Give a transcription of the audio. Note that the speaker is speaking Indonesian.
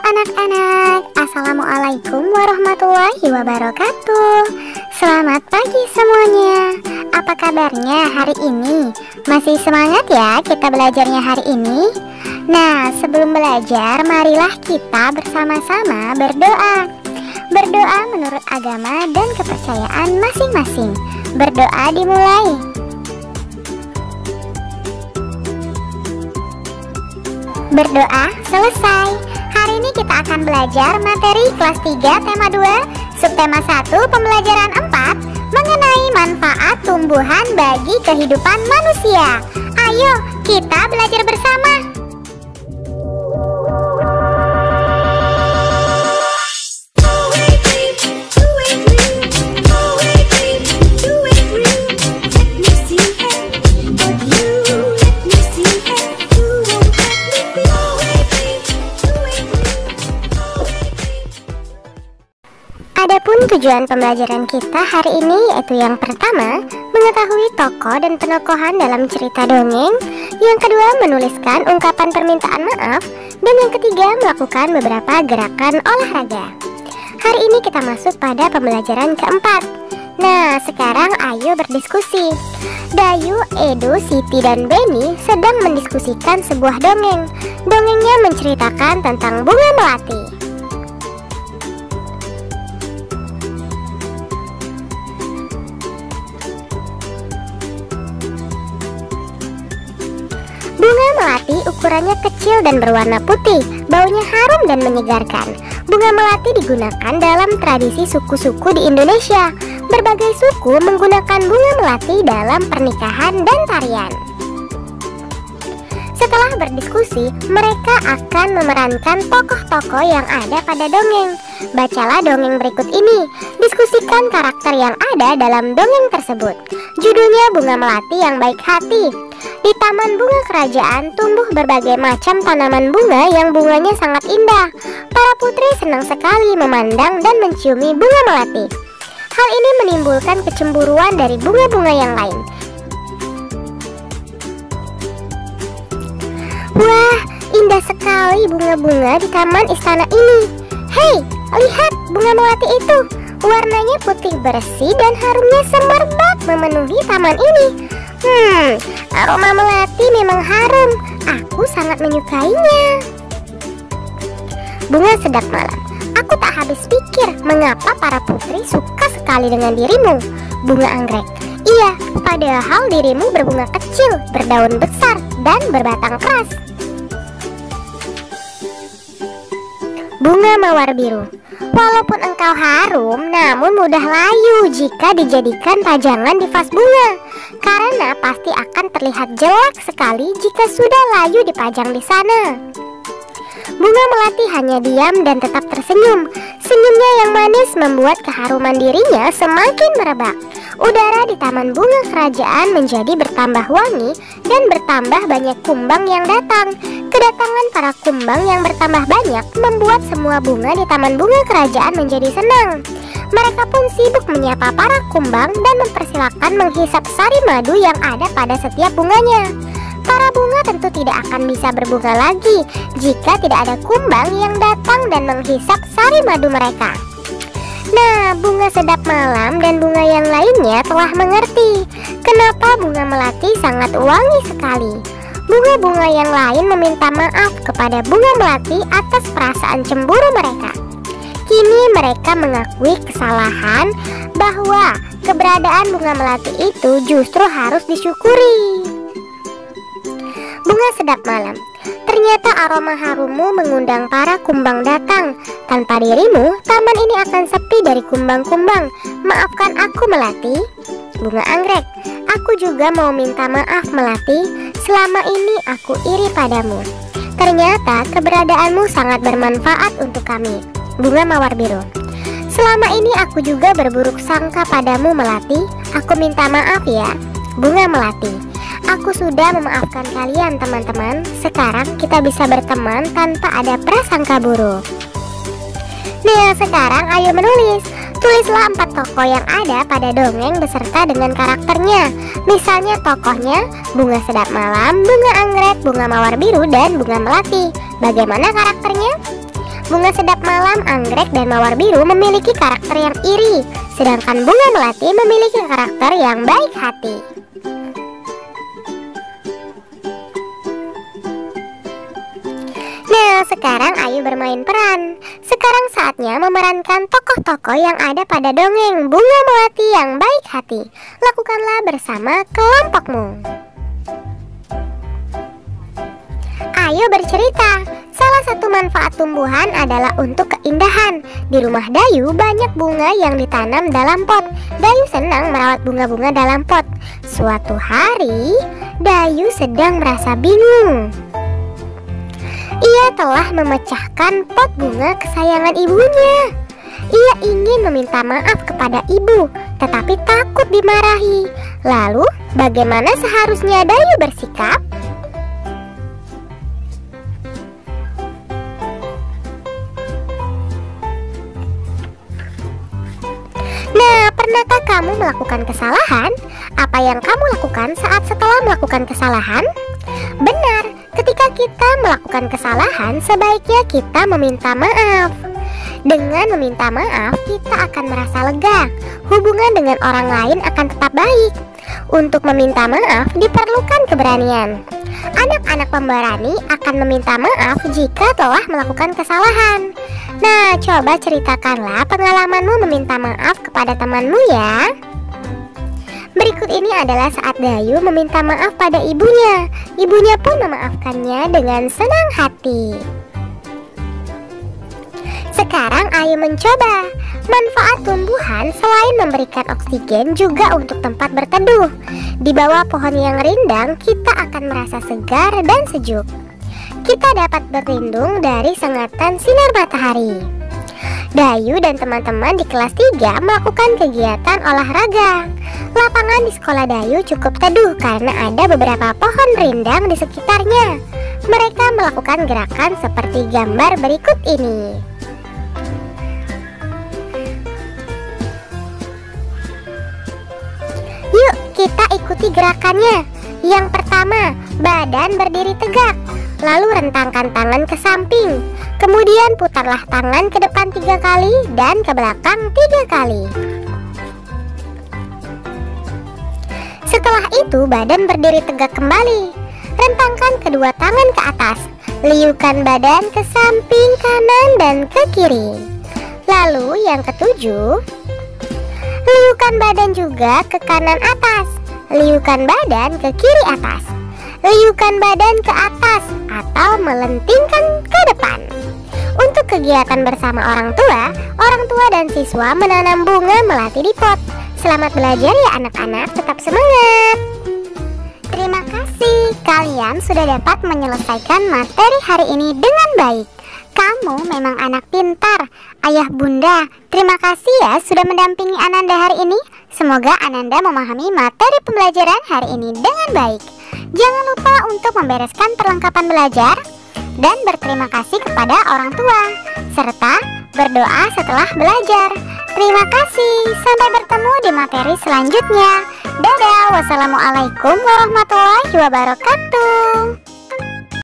anak-anak, assalamualaikum warahmatullahi wabarakatuh. Selamat pagi semuanya. Apa kabarnya hari ini? Masih semangat ya kita belajarnya hari ini? Nah, sebelum belajar, marilah kita bersama-sama berdoa. Berdoa menurut agama dan kepercayaan masing-masing. Berdoa dimulai. Berdoa selesai. Hari ini kita akan belajar materi kelas 3 tema 2 subtema 1 pembelajaran 4 mengenai manfaat tumbuhan bagi kehidupan manusia. Ayo kita belajar bersama. Adapun tujuan pembelajaran kita hari ini yaitu yang pertama, mengetahui tokoh dan penokohan dalam cerita dongeng. Yang kedua, menuliskan ungkapan permintaan maaf. Dan yang ketiga, melakukan beberapa gerakan olahraga. Hari ini kita masuk pada pembelajaran keempat. Nah, sekarang ayo berdiskusi. Dayu, Edo, Siti, dan Beni sedang mendiskusikan sebuah dongeng. Dongengnya menceritakan tentang bunga melati. Bunga melati ukurannya kecil dan berwarna putih, baunya harum dan menyegarkan. Bunga melati digunakan dalam tradisi suku-suku di Indonesia. Berbagai suku menggunakan bunga melati dalam pernikahan dan tarian. Setelah berdiskusi, mereka akan memerankan tokoh-tokoh yang ada pada dongeng. Bacalah dongeng berikut ini. Diskusikan karakter yang ada dalam dongeng tersebut. Judulnya Bunga Melati yang Baik Hati. Di taman bunga kerajaan tumbuh berbagai macam tanaman bunga yang bunganya sangat indah. Para putri senang sekali memandang dan menciumi bunga melati. Hal ini menimbulkan kecemburuan dari bunga-bunga yang lain. Wah, indah sekali bunga-bunga di taman istana ini. Hei, lihat bunga melati itu. Warnanya putih bersih dan harumnya semerbak memenuhi taman ini. Aroma melati memang harum. Aku sangat menyukainya. Bunga sedap malam. Aku tak habis pikir mengapa para putri suka sekali dengan dirimu, bunga anggrek. Iya, padahal dirimu berbunga kecil, berdaun besar, dan berbatang keras. Bunga mawar biru. Walaupun engkau harum, namun mudah layu jika dijadikan pajangan di vas bunga. Karena pasti akan terlihat jelek sekali jika sudah layu dipajang di sana. Bunga melati hanya diam dan tetap tersenyum. Senyumnya yang manis membuat keharuman dirinya semakin merebak. Udara di taman bunga kerajaan menjadi bertambah wangi dan bertambah banyak kumbang yang datang. Kedatangan para kumbang yang bertambah banyak membuat semua bunga di taman bunga kerajaan menjadi senang. Mereka pun sibuk menyapa para kumbang dan mempersilahkan menghisap sari madu yang ada pada setiap bunganya. Para bunga tentu tidak akan bisa berbunga lagi jika tidak ada kumbang yang datang dan menghisap sari madu mereka. Nah, bunga sedap malam dan bunga yang lainnya telah mengerti kenapa bunga melati sangat wangi sekali. Bunga-bunga yang lain meminta maaf kepada bunga melati atas perasaan cemburu mereka. Kini mereka mengakui kesalahan bahwa keberadaan bunga melati itu justru harus disyukuri. Bunga sedap malam. Ternyata aroma harummu mengundang para kumbang datang. Tanpa dirimu, taman ini akan sepi dari kumbang-kumbang. Maafkan aku Melati. Bunga anggrek. Aku juga mau minta maaf Melati. Selama ini aku iri padamu. Ternyata keberadaanmu sangat bermanfaat untuk kami. Bunga mawar biru. Selama ini aku juga berburuk sangka padamu Melati. Aku minta maaf ya. Bunga melati. Aku sudah memaafkan kalian teman-teman. Sekarang kita bisa berteman tanpa ada prasangka buruk. Nah, sekarang ayo menulis. Tulislah 4 tokoh yang ada pada dongeng beserta dengan karakternya. Misalnya tokohnya bunga sedap malam, bunga anggrek, bunga mawar biru, dan bunga melati. Bagaimana karakternya? Bunga sedap malam, anggrek, dan mawar biru memiliki karakter yang iri, sedangkan bunga melati memiliki karakter yang baik hati. Nah, sekarang ayo bermain peran. Sekarang saatnya memerankan tokoh-tokoh yang ada pada dongeng Bunga Melati yang Baik Hati. Lakukanlah bersama kelompokmu. Ayo bercerita. Salah satu manfaat tumbuhan adalah untuk keindahan. Di rumah Dayu banyak bunga yang ditanam dalam pot. Dayu senang merawat bunga-bunga dalam pot. Suatu hari, Dayu sedang merasa bingung. Ia telah memecahkan pot bunga kesayangan ibunya. Ia ingin meminta maaf kepada ibu, tetapi takut dimarahi. Lalu, bagaimana seharusnya Dayu bersikap? Nah, pernahkah kamu melakukan kesalahan? Apa yang kamu lakukan saat setelah melakukan kesalahan? Benar, ketika kita melakukan kesalahan, sebaiknya kita meminta maaf. Dengan meminta maaf, kita akan merasa lega. Hubungan dengan orang lain akan tetap baik. Untuk meminta maaf, diperlukan keberanian. Anak-anak pemberani akan meminta maaf jika telah melakukan kesalahan. Nah, coba ceritakanlah pengalamanmu meminta maaf kepada temanmu ya. Berikut ini adalah saat Dayu meminta maaf pada ibunya. Ibunya pun memaafkannya dengan senang hati. Sekarang ayo mencoba. Manfaat tumbuhan selain memberikan oksigen juga untuk tempat berteduh. Di bawah pohon yang rindang, kita akan merasa segar dan sejuk. Kita dapat berlindung dari sengatan sinar matahari. Dayu dan teman-teman di kelas 3 melakukan kegiatan olahraga. Lapangan di sekolah Dayu cukup teduh karena ada beberapa pohon rindang di sekitarnya. Mereka melakukan gerakan seperti gambar berikut ini. Yuk, kita ikuti gerakannya. Yang pertama, badan berdiri tegak. Lalu rentangkan tangan ke samping. Kemudian putarlah tangan ke depan 3 kali dan ke belakang 3 kali. Setelah itu badan berdiri tegak kembali. Rentangkan kedua tangan ke atas. Liukan badan ke samping kanan dan ke kiri. Lalu yang ketujuh, liukan badan juga ke kanan atas. Liukan badan ke kiri atas. Liukan badan ke atas atau melentingkan ke depan. Untuk kegiatan bersama orang tua dan siswa menanam bunga melati di pot. Selamat belajar ya anak-anak, tetap semangat. Terima kasih, kalian sudah dapat menyelesaikan materi hari ini dengan baik. Kamu memang anak pintar. Ayah bunda, terima kasih ya sudah mendampingi Ananda hari ini. Semoga Ananda memahami materi pembelajaran hari ini dengan baik. Jangan lupa untuk membereskan perlengkapan belajar dan berterima kasih kepada orang tua, serta berdoa setelah belajar. Terima kasih, sampai bertemu di materi selanjutnya. Dadah, wassalamualaikum warahmatullahi wabarakatuh.